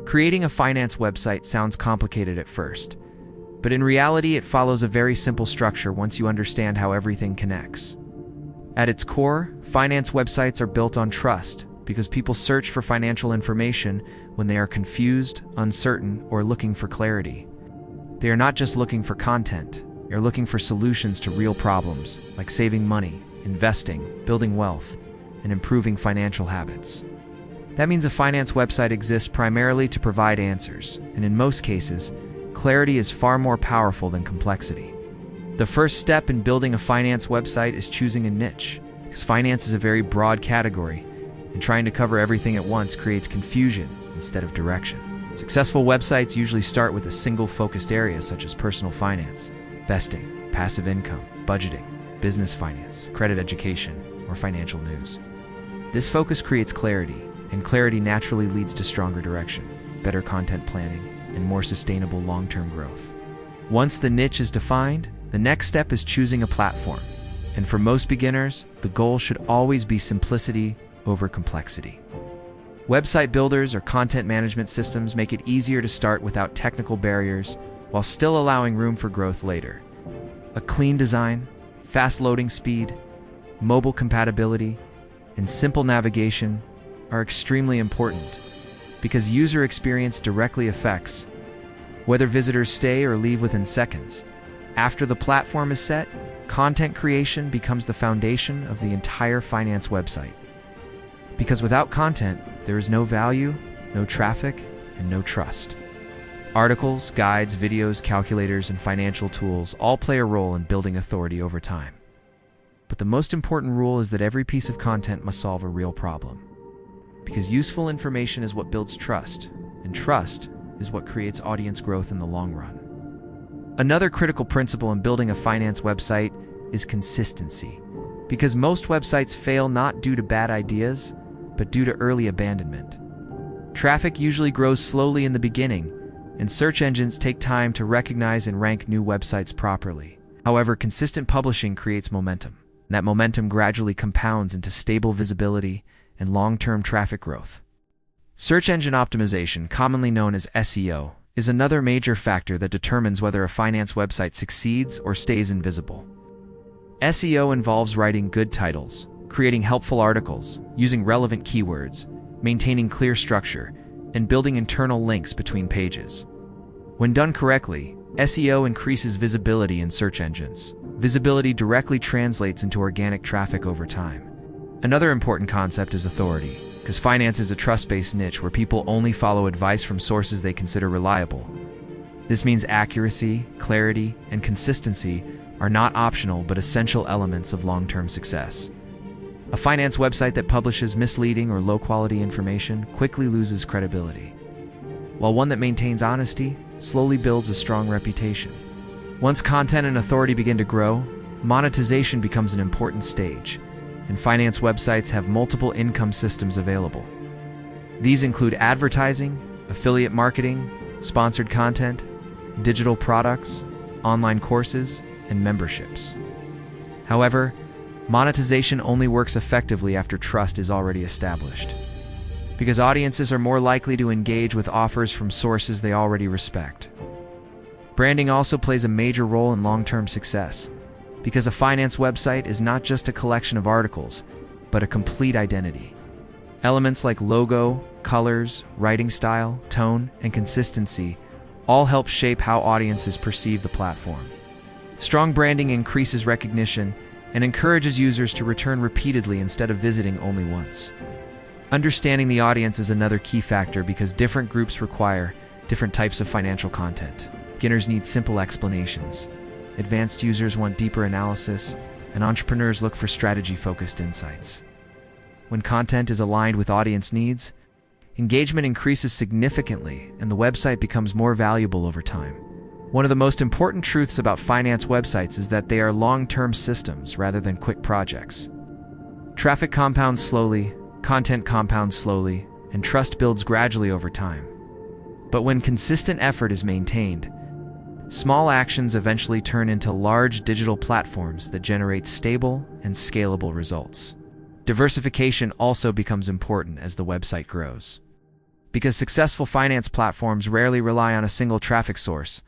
Creating a finance website sounds complicated at first, but in reality it follows a very simple structure once you understand how everything connects. At its core, finance websites are built on trust because people search for financial information when they are confused, uncertain, or looking for clarity. They are not just looking for content, they are looking for solutions to real problems like saving money, investing, building wealth, and improving financial habits. That means a finance website exists primarily to provide answers, and in most cases, clarity is far more powerful than complexity. The first step in building a finance website is choosing a niche, because finance is a very broad category, and trying to cover everything at once creates confusion instead of direction. Successful websites usually start with a single focused area such as personal finance, investing, passive income, budgeting, business finance, credit education, or financial news. This focus creates clarity, and clarity naturally leads to stronger direction, better content planning, and more sustainable long-term growth. Once the niche is defined, the next step is choosing a platform. And for most beginners, the goal should always be simplicity over complexity. Website builders or content management systems make it easier to start without technical barriers, while still allowing room for growth later. A clean design, fast loading speed, mobile compatibility, and simple navigation are extremely important because user experience directly affects whether visitors stay or leave within seconds. After the platform is set, content creation becomes the foundation of the entire finance website. Because without content, there is no value, no traffic, and no trust. Articles, guides, videos, calculators, and financial tools all play a role in building authority over time. But the most important rule is that every piece of content must solve a real problem. Because useful information is what builds trust, and trust is what creates audience growth in the long run. Another critical principle in building a finance website is consistency. Because most websites fail not due to bad ideas, but due to early abandonment. Traffic usually grows slowly in the beginning, and search engines take time to recognize and rank new websites properly. However, consistent publishing creates momentum. That momentum gradually compounds into stable visibility and long-term traffic growth. Search engine optimization, commonly known as SEO, is another major factor that determines whether a finance website succeeds or stays invisible. SEO involves writing good titles, creating helpful articles, using relevant keywords, maintaining clear structure, and building internal links between pages. When done correctly, SEO increases visibility in search engines. Visibility directly translates into organic traffic over time. Another important concept is authority, because finance is a trust-based niche where people only follow advice from sources they consider reliable. This means accuracy, clarity, and consistency are not optional but essential elements of long-term success. A finance website that publishes misleading or low-quality information quickly loses credibility, while one that maintains honesty slowly builds a strong reputation. Once content and authority begin to grow, monetization becomes an important stage, and finance websites have multiple income systems available. These include advertising, affiliate marketing, sponsored content, digital products, online courses, and memberships. However, monetization only works effectively after trust is already established, because audiences are more likely to engage with offers from sources they already respect. Branding also plays a major role in long-term success, because a finance website is not just a collection of articles, but a complete identity. Elements like logo, colors, writing style, tone, and consistency all help shape how audiences perceive the platform. Strong branding increases recognition and encourages users to return repeatedly instead of visiting only once. Understanding the audience is another key factor because different groups require different types of financial content. Beginners need simple explanations. Advanced users want deeper analysis, and entrepreneurs look for strategy-focused insights. When content is aligned with audience needs, engagement increases significantly and the website becomes more valuable over time. One of the most important truths about finance websites is that they are long-term systems rather than quick projects. Traffic compounds slowly, content compounds slowly, and trust builds gradually over time. But when consistent effort is maintained, small actions eventually turn into large digital platforms that generate stable and scalable results. Diversification also becomes important as the website grows. because successful finance platforms rarely rely on a single traffic source.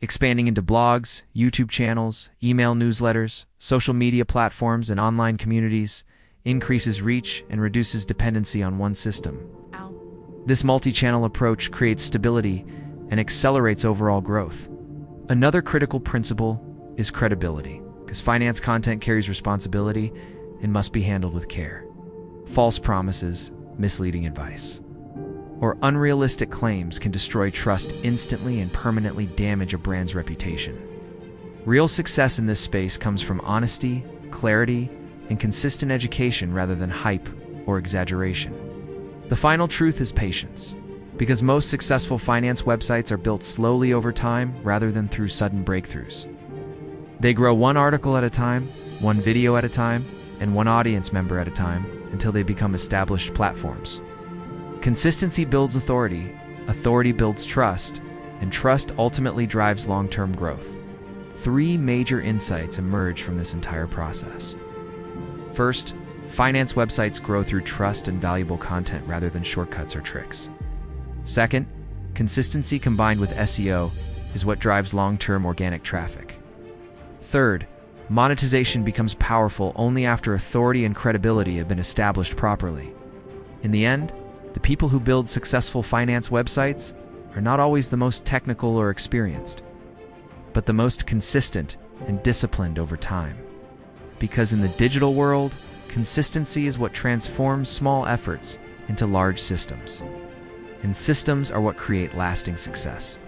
Expanding into blogs, YouTube channels, email newsletters, social media platforms, and online communities increases reach and reduces dependency on one system. This multi-channel approach creates stability and accelerates overall growth. Another critical principle is credibility, because finance content carries responsibility and must be handled with care. False promises, misleading advice, or unrealistic claims can destroy trust instantly and permanently damage a brand's reputation. Real success in this space comes from honesty, clarity, and consistent education rather than hype or exaggeration. The final truth is patience, because most successful finance websites are built slowly over time rather than through sudden breakthroughs. They grow one article at a time, one video at a time, and one audience member at a time until they become established platforms. Consistency builds authority, authority builds trust, and trust ultimately drives long-term growth. 3 major insights emerge from this entire process. First, finance websites grow through trust and valuable content rather than shortcuts or tricks. Second, consistency combined with SEO is what drives long-term organic traffic. Third, monetization becomes powerful only after authority and credibility have been established properly. In the end, the people who build successful finance websites are not always the most technical or experienced, but the most consistent and disciplined over time. Because in the digital world, consistency is what transforms small efforts into large systems. And systems are what create lasting success.